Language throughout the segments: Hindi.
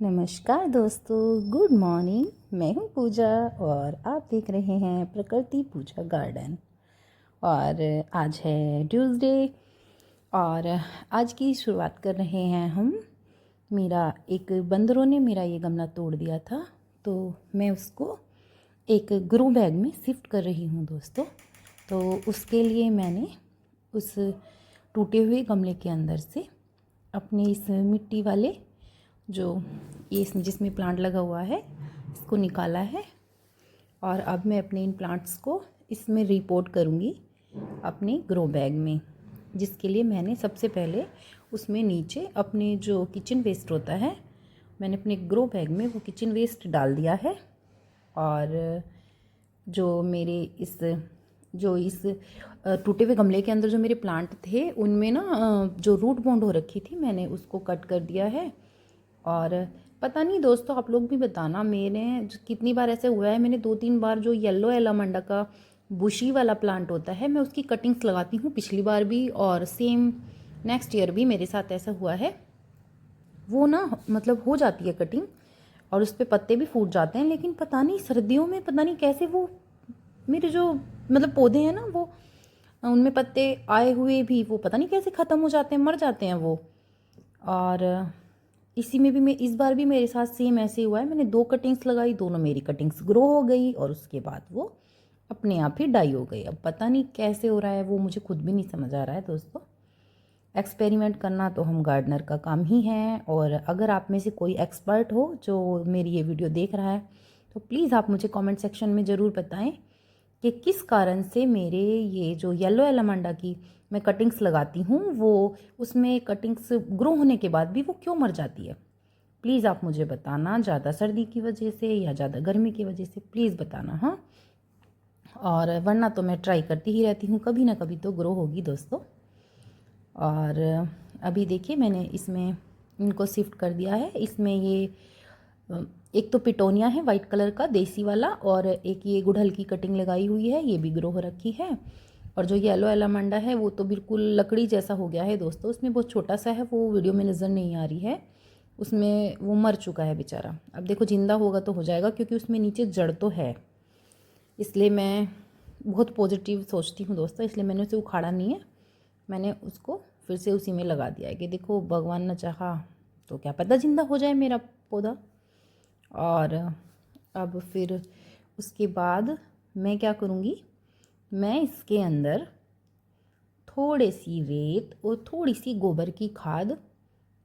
नमस्कार दोस्तों, गुड मॉर्निंग। मैं हूँ पूजा और आप देख रहे हैं प्रकृति पूजा गार्डन। और आज है ट्यूसडे और आज की शुरुआत कर रहे हैं हम। मेरा एक बंदरों ने मेरा ये गमला तोड़ दिया था, तो मैं उसको एक ग्रो बैग में शिफ्ट कर रही हूँ दोस्तों। तो उसके लिए मैंने उस टूटे हुए गमले के अंदर से अपने इस मिट्टी वाले जो ये इसमें जिसमें प्लांट लगा हुआ है इसको निकाला है। और अब मैं अपने इन प्लांट्स को इसमें रिपोर्ट करूँगी अपने ग्रो बैग में, जिसके लिए मैंने सबसे पहले उसमें नीचे अपने जो किचन वेस्ट होता है मैंने अपने ग्रो बैग में वो किचन वेस्ट डाल दिया है। और जो मेरे इस टूटे हुए गमले के अंदर जो मेरे प्लांट थे उनमें ना जो रूट बाउंड हो रखी थी मैंने उसको कट कर दिया है। और पता नहीं दोस्तों, आप लोग भी बताना, मेरे कितनी बार ऐसे हुआ है। मैंने 2-3 बार जो येलो एलामंडा का बुशी वाला प्लांट होता है मैं उसकी कटिंग्स लगाती हूँ, पिछली बार भी और सेम नेक्स्ट ईयर भी मेरे साथ ऐसा हुआ है। वो ना मतलब हो जाती है कटिंग और उस पर पत्ते भी फूट जाते हैं, लेकिन पता नहीं सर्दियों में पता नहीं कैसे वो मेरे जो मतलब पौधे हैं ना वो उनमें पत्ते आए हुए भी वो पता नहीं कैसे ख़त्म हो जाते हैं, मर जाते हैं वो। और इसी में भी मैं इस बार भी मेरे साथ सेम ऐसे हुआ है। मैंने 2 कटिंग्स लगाई, दोनों मेरी कटिंग्स ग्रो हो गई और उसके बाद वो अपने आप ही डाई हो गई। अब पता नहीं कैसे हो रहा है वो, मुझे खुद भी नहीं समझ आ रहा है दोस्तों। एक्सपेरिमेंट करना तो हम गार्डनर का काम ही है। और अगर आप में से कोई एक्सपर्ट हो जो मेरी ये वीडियो देख रहा है तो प्लीज़ आप मुझे कमेंट सेक्शन में ज़रूर बताएं कि किस कारण से मेरे ये जो येलो एलामंडा की मैं कटिंग्स लगाती हूँ वो उसमें कटिंग्स ग्रो होने के बाद भी वो क्यों मर जाती है। प्लीज़ आप मुझे बताना, ज़्यादा सर्दी की वजह से या ज़्यादा गर्मी की वजह से प्लीज़ बताना। हाँ, और वरना तो मैं ट्राई करती ही रहती हूँ, कभी ना कभी तो ग्रो होगी दोस्तों। और अभी देखिए मैंने इसमें इनको शिफ्ट कर दिया है। इसमें ये एक तो पिटोनिया है वाइट कलर का देसी वाला, और एक ये गुड़हल की कटिंग लगाई हुई है, ये भी ग्रो हो रखी है। और जो येलो एलामंडा है वो तो बिल्कुल लकड़ी जैसा हो गया है दोस्तों, उसमें बहुत छोटा सा है, वो वीडियो में नज़र नहीं आ रही है। उसमें वो मर चुका है बेचारा। अब देखो जिंदा होगा तो हो जाएगा, क्योंकि उसमें नीचे जड़ तो है। इसलिए मैं बहुत पॉजिटिव सोचती हूँ दोस्तों, इसलिए मैंने उसे उखाड़ा नहीं है, मैंने उसको फिर से उसी में लगा दिया है कि देखो भगवान ने चाहा तो क्या पता जिंदा हो जाए मेरा पौधा। और अब फिर उसके बाद मैं क्या करूँगी, मैं इसके अंदर थोड़ी सी रेत और थोड़ी सी गोबर की खाद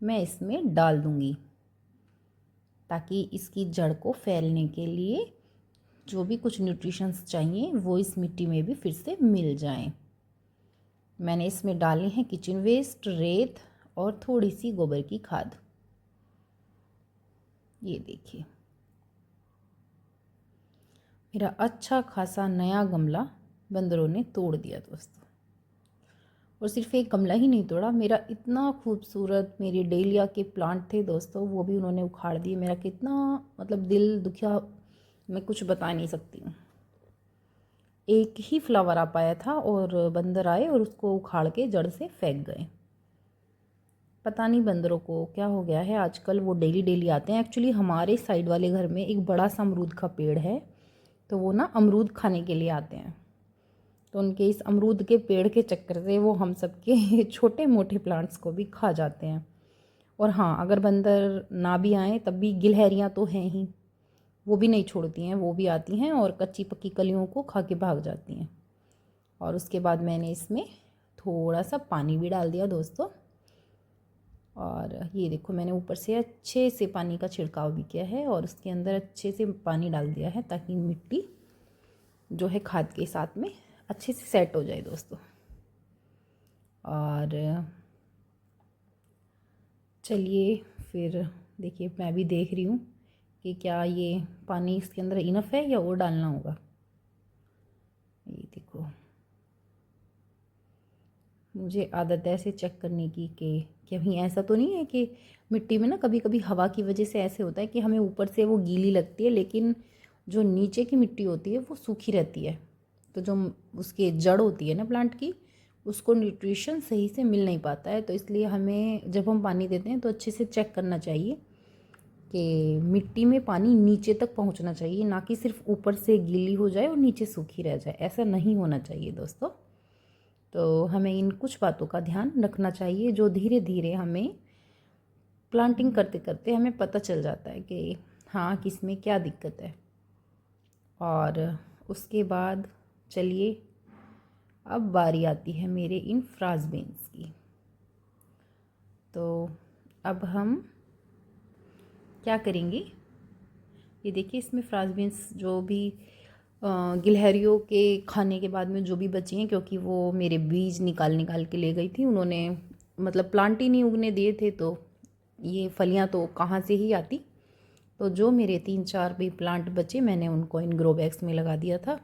मैं इसमें डाल दूँगी, ताकि इसकी जड़ को फैलने के लिए जो भी कुछ न्यूट्रिशंस चाहिए वो इस मिट्टी में भी फिर से मिल जाएं। मैंने इसमें डाली है किचन वेस्ट, रेत और थोड़ी सी गोबर की खाद। ये देखिए मेरा अच्छा खासा नया गमला बंदरों ने तोड़ दिया दोस्तों। और सिर्फ एक गमला ही नहीं तोड़ा, मेरा इतना खूबसूरत मेरी डेलिया के प्लांट थे दोस्तों वो भी उन्होंने उखाड़ दिए। मेरा कितना मतलब दिल दुखिया, मैं कुछ बता नहीं सकती हूँ। एक ही फ्लावर आ पाया था और बंदर आए और उसको उखाड़ के जड़ से फेंक गए। पता नहीं बंदरों को क्या हो गया है आजकल, वो डेली डेली आते हैं। एक्चुअली हमारे साइड वाले घर में एक बड़ा सा अमरूद का पेड़ है, तो वो ना अमरूद खाने के लिए आते हैं। तो उनके इस अमरूद के पेड़ के चक्कर से वो हम सब के छोटे मोटे प्लांट्स को भी खा जाते हैं। और हाँ, अगर बंदर ना भी आए तब भी गिलहरियाँ तो हैं ही, वो भी नहीं छोड़ती हैं, वो भी आती हैं और कच्ची पक्की कलियों को खा के भाग जाती हैं। और उसके बाद मैंने इसमें थोड़ा सा पानी भी डाल दिया दोस्तों। और ये देखो मैंने ऊपर से अच्छे से पानी का छिड़काव भी किया है और उसके अंदर अच्छे से पानी डाल दिया है, ताकि मिट्टी जो है खाद के साथ में अच्छे से सेट हो जाए दोस्तों। और चलिए फिर देखिए, मैं भी देख रही हूँ कि क्या ये पानी इसके अंदर इनफ है या और डालना होगा। ये देखो मुझे आदत है ऐसे चेक करने की कि कहीं ऐसा तो नहीं है कि मिट्टी में ना कभी कभी हवा की वजह से ऐसे होता है कि हमें ऊपर से वो गीली लगती है लेकिन जो नीचे की मिट्टी होती है वो सूखी रहती है। तो जो उसकी जड़ होती है ना प्लांट की, उसको न्यूट्रिशन सही से मिल नहीं पाता है। तो इसलिए हमें जब हम पानी देते हैं तो अच्छे से चेक करना चाहिए कि मिट्टी में पानी नीचे तक पहुंचना चाहिए, ना कि सिर्फ ऊपर से गीली हो जाए और नीचे सूखी रह जाए। ऐसा नहीं होना चाहिए दोस्तों। तो हमें इन कुछ बातों का ध्यान रखना चाहिए, जो धीरे धीरे हमें प्लांटिंग करते करते हमें पता चल जाता है कि हाँ किस में क्या दिक्कत है। और उसके बाद चलिए अब बारी आती है मेरे इन फ्राज बीन्स की। तो अब हम क्या करेंगे, ये देखिए इसमें फ्राज बीन्स जो भी गिलहरियों के खाने के बाद में जो भी बची हैं, क्योंकि वो मेरे बीज निकाल निकाल के ले गई थी उन्होंने, मतलब प्लांट ही नहीं उगने दिए थे, तो ये फलियां तो कहाँ से ही आती। तो जो मेरे 3-4 भी प्लांट बचे मैंने उनको इन ग्रो बैग्स में लगा दिया था।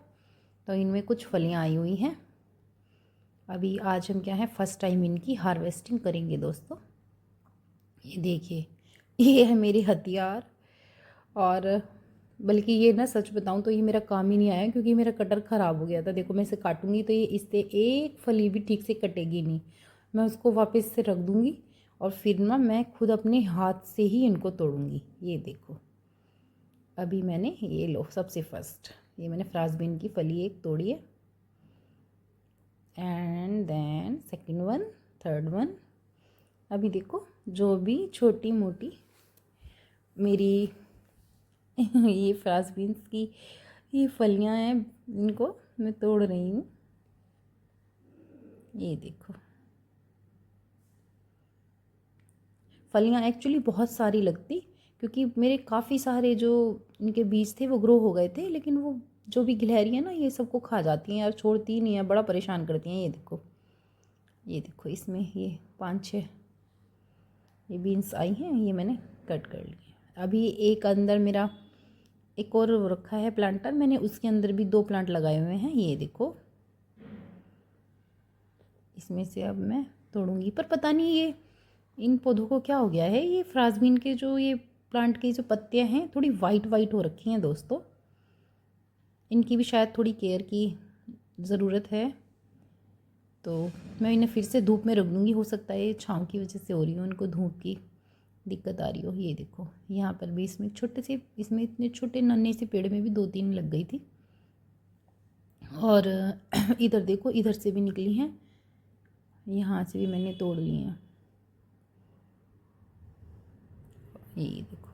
तो इनमें कुछ फलियां आई हुई हैं। अभी आज हम क्या है फर्स्ट टाइम इनकी हार्वेस्टिंग करेंगे दोस्तों। ये देखिए ये है मेरे हथियार। और बल्कि ये ना सच बताऊं तो ये मेरा काम ही नहीं आया, क्योंकि मेरा कटर ख़राब हो गया था। देखो मैं इसे काटूंगी तो ये इससे एक फली भी ठीक से कटेगी नहीं। मैं उसको वापस से रख दूंगी और फिर ना मैं खुद अपने हाथ से ही इनको तोड़ूंगी। ये देखो अभी मैंने ये लो सबसे फर्स्ट ये मैंने फ्रांसबीन की फली एक तोड़ी है, and then second one, third one. अभी देखो जो भी छोटी मोटी मेरी ये फ्रांस बीन्स की ये फलियां हैं इनको मैं तोड़ रही हूँ। ये देखो फलियां एक्चुअली बहुत सारी लगती, क्योंकि मेरे काफ़ी सारे जो इनके बीज थे वो ग्रो हो गए थे, लेकिन वो जो भी गिलहरी है ना ये सबको खा जाती हैं और छोड़ती ही नहीं है, बड़ा परेशान करती हैं। ये देखो इसमें ये 5-6 ये बीन्स आई हैं, ये मैंने कट कर ली। अभी एक अंदर मेरा एक और रखा है प्लांटर, मैंने उसके अंदर भी 2 प्लांट लगाए हुए हैं। ये देखो इसमें से अब मैं तोड़ूंगी, पर पता नहीं ये इन पौधों को क्या हो गया है। ये फ्रांसबीन के जो ये प्लांट की जो पत्तियां हैं थोड़ी वाइट वाइट हो रखी हैं दोस्तों। इनकी भी शायद थोड़ी केयर की ज़रूरत है, तो मैं इन्हें फिर से धूप में रख दूँगी। हो सकता है ये छाँव की वजह से हो रही हो, इनको धूप की दिक्कत आ रही हो। ये देखो यहाँ पर भी इसमें छोटे से, इसमें इतने छोटे नन्हे से पेड़ में भी 2-3 लग गई थी। और इधर देखो इधर से भी निकली हैं, यहाँ से भी मैंने तोड़ ली हैं। ये देखो,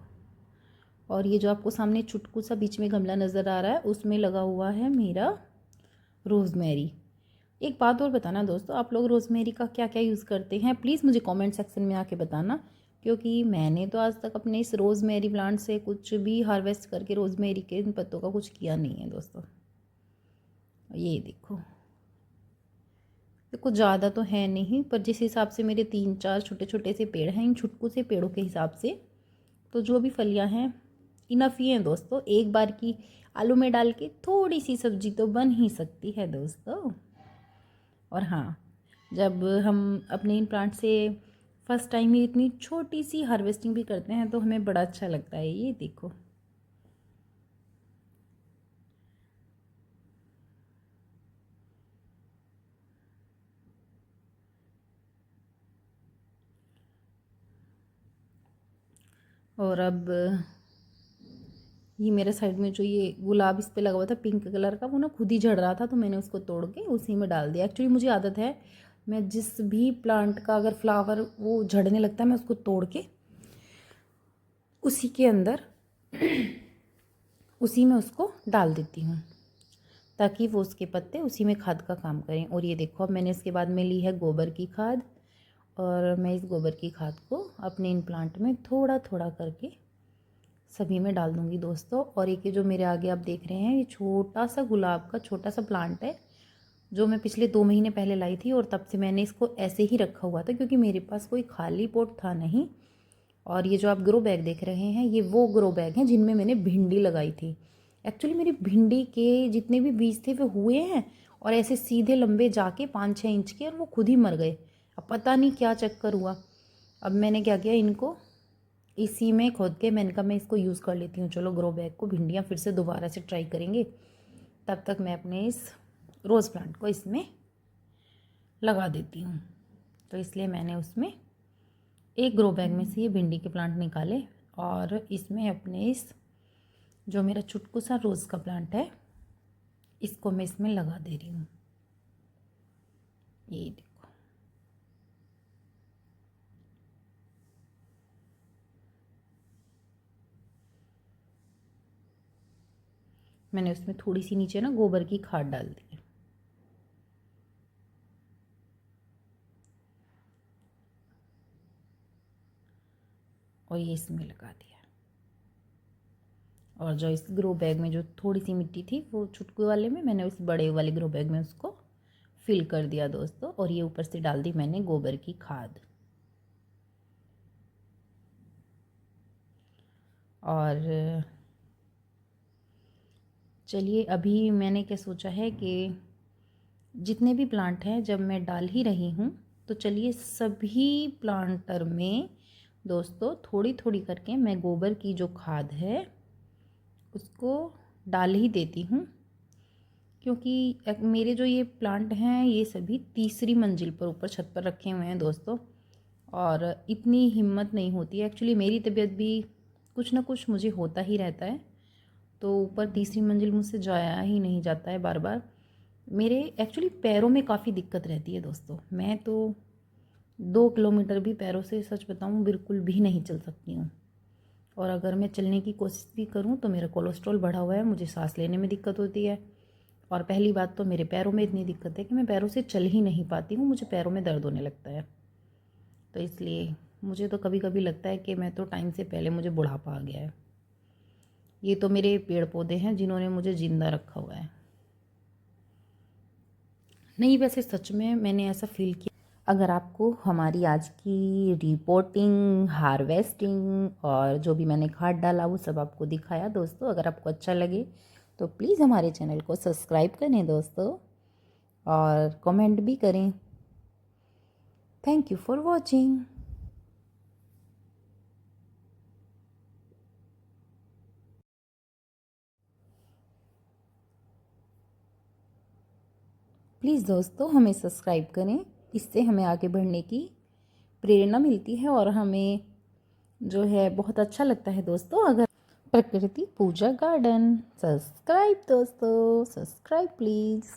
और ये जो आपको सामने चुटकू सा बीच में गमला नज़र आ रहा है उसमें लगा हुआ है मेरा रोज़मेरी। एक बात और बताना दोस्तों, आप लोग रोज़मेरी का क्या क्या यूज़ करते हैं प्लीज़ मुझे कमेंट सेक्शन में आके बताना, क्योंकि मैंने तो आज तक अपने इस रोज़मेरी प्लांट से कुछ भी हार्वेस्ट करके रोज़मेरी के इन पत्तों का कुछ किया नहीं है दोस्तों। ये देखो देखो ज़्यादा तो है नहीं, पर जिस हिसाब से मेरे 3-4 छोटे छोटे से पेड़ हैं, इन छुटकू से पेड़ों के हिसाब से तो जो भी फलियां हैं इनफ ही हैं दोस्तों। एक बार की आलू में डाल के थोड़ी सी सब्जी तो बन ही सकती है दोस्तों। और हाँ, जब हम अपने इन प्लांट से फर्स्ट टाइम ही इतनी छोटी सी हार्वेस्टिंग भी करते हैं तो हमें बड़ा अच्छा लगता है। ये देखो और अब ये मेरे साइड में जो ये गुलाब इस पे लगा हुआ था पिंक कलर का, वो ना खुद ही झड़ रहा था, तो मैंने उसको तोड़ के उसी में डाल दिया। एक्चुअली मुझे आदत है, मैं जिस भी प्लांट का अगर फ्लावर वो झड़ने लगता है मैं उसको तोड़ के उसी के अंदर उसी में उसको डाल देती हूँ, ताकि वो उसके पत्ते उसी में खाद का काम करें। और ये देखो अब मैंने इसके बाद में ली है गोबर की खाद, और मैं इस गोबर की खाद को अपने इन प्लांट में थोड़ा थोड़ा करके सभी में डाल दूँगी दोस्तों। और एक जो मेरे आगे आप देख रहे हैं ये छोटा सा गुलाब का छोटा सा प्लांट है, जो मैं पिछले 2 महीने पहले लाई थी, और तब से मैंने इसको ऐसे ही रखा हुआ था क्योंकि मेरे पास कोई खाली पॉट था नहीं। और ये जो आप ग्रो बैग देख रहे हैं ये वो ग्रो बैग हैं जिनमें मैंने भिंडी लगाई थी। एक्चुअली मेरी भिंडी के जितने भी बीज थे वो हुए हैं और ऐसे सीधे लंबे जाके 5-6 इंच के, और वो खुद ही मर गए। अब पता नहीं क्या चक्कर हुआ। अब मैंने क्या किया, इनको इसी में खोद के मैंने कहा मैं इसको यूज़ कर लेती हूँ। चलो ग्रो बैग को भिंडियाँ फिर से दोबारा से ट्राई करेंगे, तब तक मैं अपने इस रोज़ प्लांट को इसमें लगा देती हूँ। तो इसलिए मैंने उसमें एक ग्रो बैग में से ये भिंडी के प्लांट निकाले और इसमें अपने इस जो मेरा चुटकू सा रोज़ का प्लांट है इसको मैं इसमें लगा दे रही हूँ। ये देखो, मैंने उसमें थोड़ी सी नीचे ना गोबर की खाद डाल दी है। और ये इसमें लगा दिया। और जो इस ग्रो बैग में जो थोड़ी सी मिट्टी थी वो चुटकू वाले में मैंने उस बड़े वाले ग्रो बैग में उसको फिल कर दिया दोस्तों। और ये ऊपर से डाल दी मैंने गोबर की खाद। और चलिए, अभी मैंने क्या सोचा है कि जितने भी प्लांट हैं जब मैं डाल ही रही हूँ तो चलिए सभी प्लांटर में दोस्तों थोड़ी थोड़ी करके मैं गोबर की जो खाद है उसको डाल ही देती हूँ। क्योंकि मेरे जो ये प्लांट हैं ये सभी तीसरी मंजिल पर ऊपर छत पर रखे हुए हैं दोस्तों। और इतनी हिम्मत नहीं होती है, एक्चुअली मेरी तबीयत भी कुछ ना कुछ मुझे होता ही रहता है, तो ऊपर तीसरी मंजिल मुझसे जाया ही नहीं जाता है बार बार। मेरे एक्चुअली पैरों में काफ़ी दिक्कत रहती है दोस्तों। मैं तो 2 किलोमीटर भी पैरों से सच बताऊँ बिल्कुल भी नहीं चल सकती हूँ। और अगर मैं चलने की कोशिश भी करूँ तो मेरा कोलेस्ट्रॉल बढ़ा हुआ है, मुझे सांस लेने में दिक्कत होती है। और पहली बात तो मेरे पैरों में इतनी दिक्कत है कि मैं पैरों से चल ही नहीं पाती हूँ, मुझे पैरों में दर्द होने लगता है। तो इसलिए मुझे तो कभी कभी लगता है कि मैं तो टाइम से पहले मुझे बुढ़ापा आ गया है। ये तो मेरे पेड़ पौधे हैं जिन्होंने मुझे ज़िंदा रखा हुआ है। नहीं, वैसे सच में मैंने ऐसा फील किया। अगर आपको हमारी आज की रिपोर्टिंग, हार्वेस्टिंग और जो भी मैंने खाद डाला वो सब आपको दिखाया दोस्तों, अगर आपको अच्छा लगे तो प्लीज़ हमारे चैनल को सब्सक्राइब करें दोस्तों और कमेंट भी करें। Thank you for watching. Please दोस्तों हमें सब्सक्राइब करें, इससे हमें आगे बढ़ने की प्रेरणा मिलती है और हमें जो है बहुत अच्छा लगता है दोस्तों। अगर प्रकृति पूजा गार्डन, सब्सक्राइब दोस्तों, सब्सक्राइब प्लीज़।